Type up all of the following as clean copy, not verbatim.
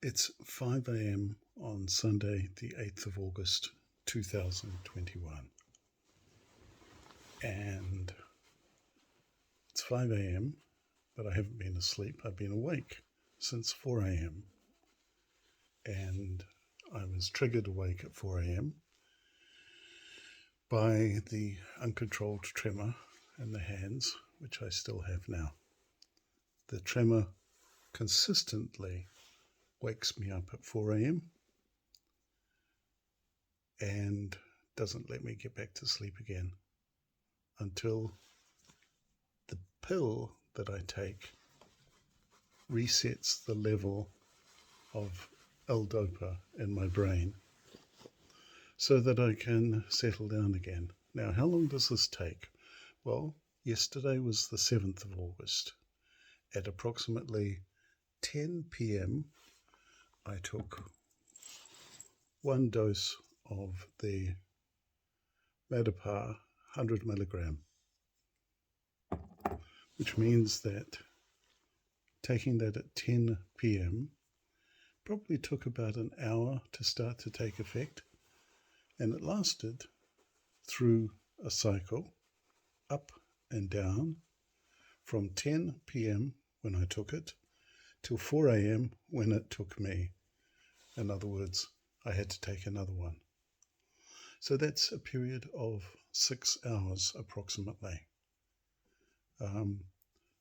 It's 5 a.m. on Sunday, the 8th of August, 2021. And it's 5 a.m., but I haven't been asleep. I've been awake since 4 a.m. And I was triggered awake at 4 a.m. by the uncontrolled tremor in the hands, which I still have now. The tremor consistently wakes me up at 4 a.m. and doesn't let me get back to sleep again until the pill that I take resets the level of L-Dopa in my brain so that I can settle down again. Now, how long does this take? Well, yesterday was the 7th of August. At approximately 10 p.m., I took one dose of the Madopar 100 milligram, which means that taking that at 10 p.m. probably took about an hour to start to take effect, and it lasted through a cycle up and down from 10 p.m. when I took it till 4 a.m. when it took me. In other words, I had to take another one. So that's a period of 6 hours approximately.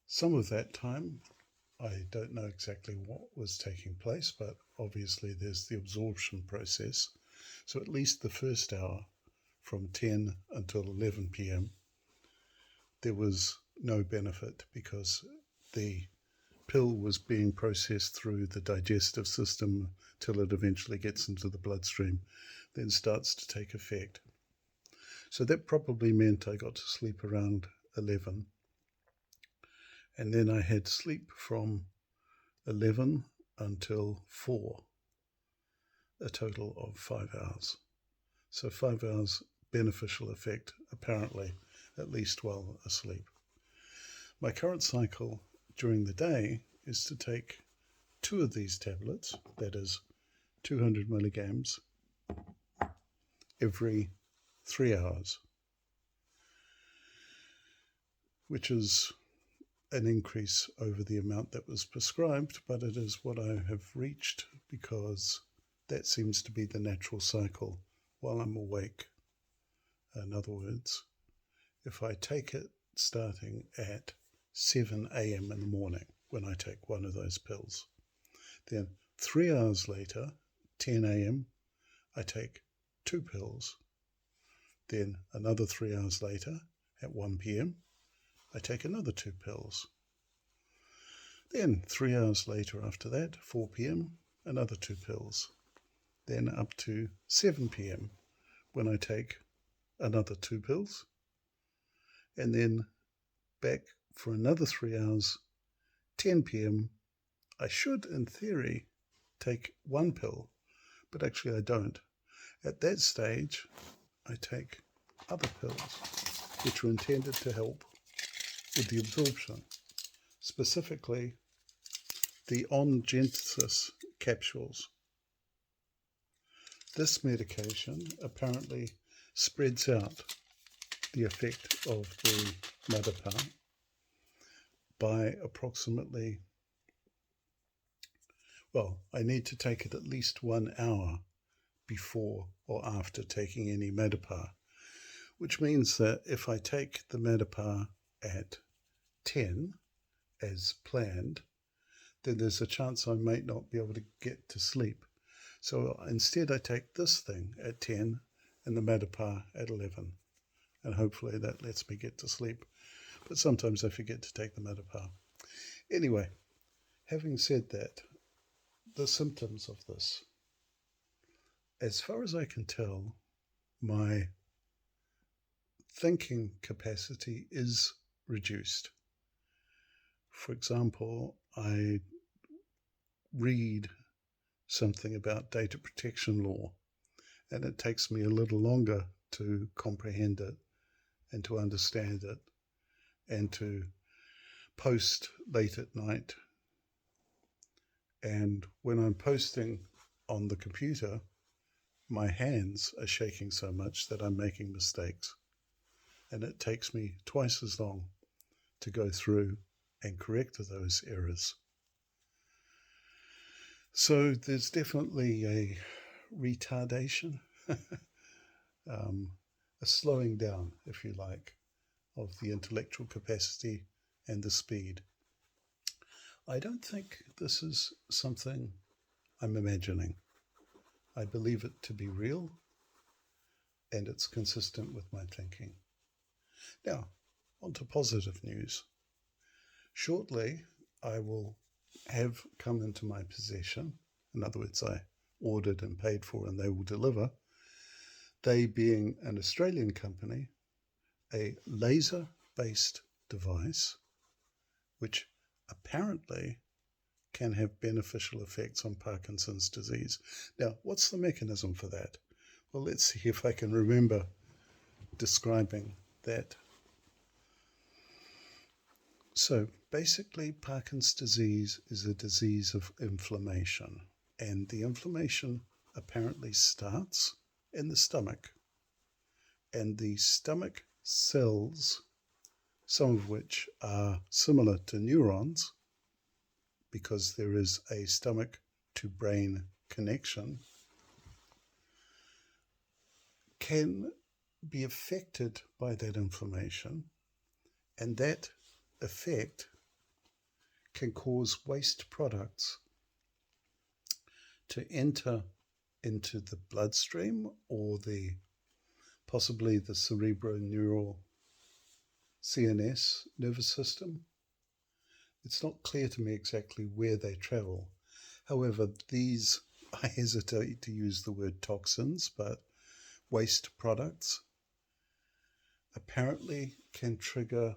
Some of that time, I don't know exactly what was taking place, but obviously there's the absorption process. So at least the first hour, from 10 until 11 p.m., there was no benefit because the pill was being processed through the digestive system till it eventually gets into the bloodstream, then starts to take effect. So that probably meant I got to sleep around 11. And then I had sleep from 11 until 4, a total of 5 hours. So 5 hours beneficial effect, apparently, at least while asleep. My current cycle during the day is to take 2 of these tablets, that is 200 milligrams, every 3 hours, which is an increase over the amount that was prescribed, but it is what I have reached because that seems to be the natural cycle while I'm awake. In other words, if I take it starting at 7 a.m. in the morning when I take one of those pills, then 3 hours later, 10 a.m., I take 2 pills. Then another 3 hours later, at 1 p.m., I take another 2 pills. Then 3 hours later after that, 4 p.m., another 2 pills. Then up to 7 p.m. when I take another 2 pills. And then back for another 3 hours, 10 p.m., I should, in theory, take 1 pill, but actually I don't. At that stage, I take other pills, which are intended to help with the absorption, specifically the On-Genesis capsules. This medication apparently spreads out the effect of the Madopar by approximately, I need to take it at least 1 hour before or after taking any Madopar, which means that if I take the Madopar at 10 as planned, then there's a chance I might not be able to get to sleep. So instead I take this thing at 10 and the Madopar at 11, and hopefully that lets me get to sleep. But sometimes I forget to take the Madopar. Anyway, having said that, the symptoms of this, as far as I can tell, my thinking capacity is reduced. For example, I read something about data protection law, and it takes me a little longer to comprehend it and to understand it and to post late at night And when I'm posting on the computer, my hands are shaking so much that I'm making mistakes. And it takes me twice as long to go through and correct those errors. So there's definitely a retardation, a slowing down, if you like, of the intellectual capacity and the speed. I don't think this is something I'm imagining. I believe it to be real, and it's consistent with my thinking. Now, on to positive news. Shortly, I will have come into my possession. In other words, I ordered and paid for, and they will deliver. They, being an Australian company, a laser-based device which apparently can have beneficial effects on Parkinson's disease. Now, what's the mechanism for that? Well, let's see if I can remember describing that. So basically, Parkinson's disease is a disease of inflammation, and the inflammation apparently starts in the stomach, and the stomach cells, some of which are similar to neurons, because there is a stomach to brain connection, can be affected by that inflammation, and that effect can cause waste products to enter into the bloodstream or possibly the cerebroneural CNS nervous system. It's not clear to me exactly where they travel. However, these, I hesitate to use the word toxins, but waste products apparently can trigger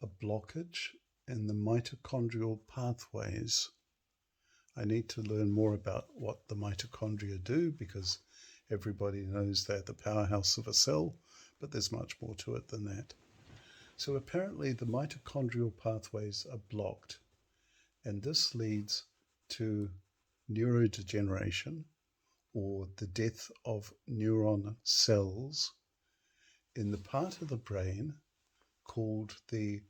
a blockage in the mitochondrial pathways. I need to learn more about what the mitochondria do, because everybody knows they're the powerhouse of a cell, but there's much more to it than that. So apparently the mitochondrial pathways are blocked, and this leads to neurodegeneration, or the death of neuron cells in the part of the brain called the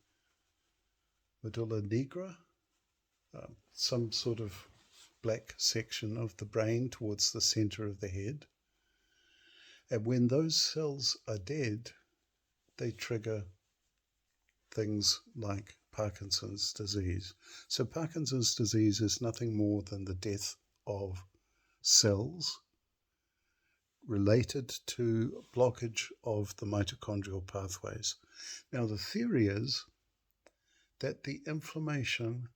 medulla nigra, some sort of black section of the brain towards the center of the head. And when those cells are dead, they trigger things like Parkinson's disease. So Parkinson's disease is nothing more than the death of cells related to blockage of the mitochondrial pathways. Now, the theory is that the inflammation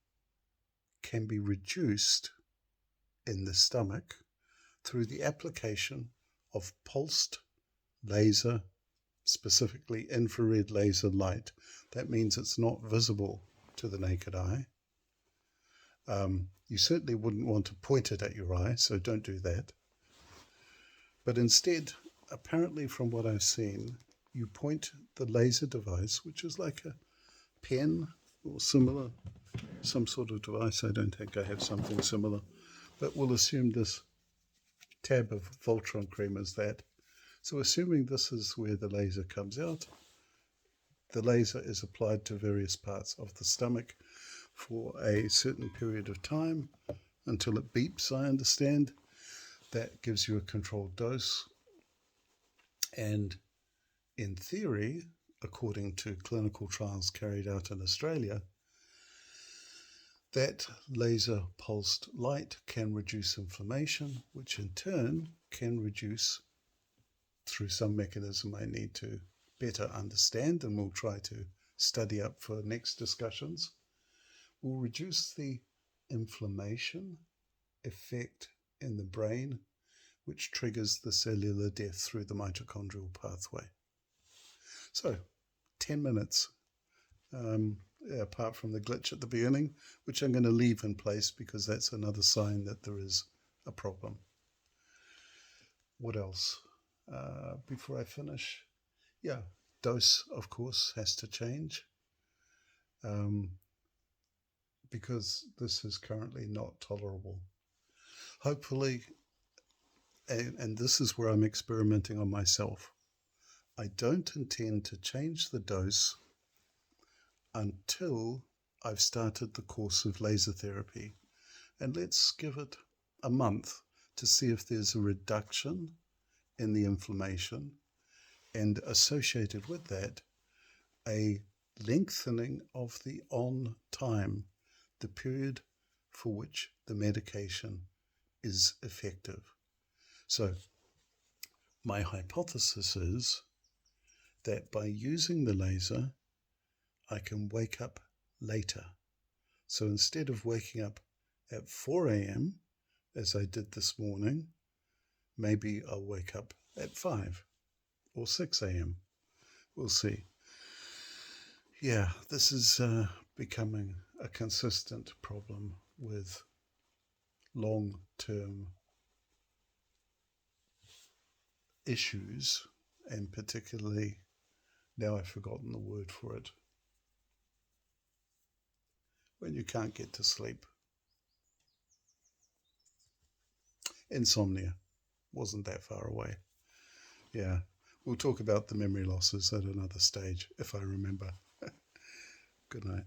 can be reduced in the stomach through the application of pulsed laser, specifically infrared laser light. That means it's not visible to the naked eye. You certainly wouldn't want to point it at your eye, so don't do that. But instead, apparently from what I've seen, you point the laser device, which is like a pen or similar, some sort of device. I don't think I have something similar, but we'll assume this tab of Voltron cream is that. So assuming this is where the laser comes out, the laser is applied to various parts of the stomach for a certain period of time until it beeps, I understand. That gives you a controlled dose. And in theory, according to clinical trials carried out in Australia, that laser pulsed light can reduce inflammation, which in turn can reduce, through some mechanism I need to better understand and we'll try to study up for next discussions, will reduce the inflammation effect in the brain, which triggers the cellular death through the mitochondrial pathway. So, 10 minutes, apart from the glitch at the beginning, which I'm going to leave in place because that's another sign that there is a problem. What else? Before I finish, dose, of course, has to change. because this is currently not tolerable. Hopefully, and this is where I'm experimenting on myself, I don't intend to change the dose until I've started the course of laser therapy. And let's give it a month to see if there's a reduction in the inflammation, and associated with that, a lengthening of the on time, the period for which the medication is effective. So my hypothesis is that by using the laser, I can wake up later. So instead of waking up at 4 a.m., as I did this morning, maybe I'll wake up at 5 or 6 a.m. We'll see. Yeah, this is becoming a consistent problem with long-term issues, and particularly, now I've forgotten the word for it, when you can't get to sleep. Insomnia wasn't that far away. Yeah, we'll talk about the memory losses at another stage, if I remember. Good night.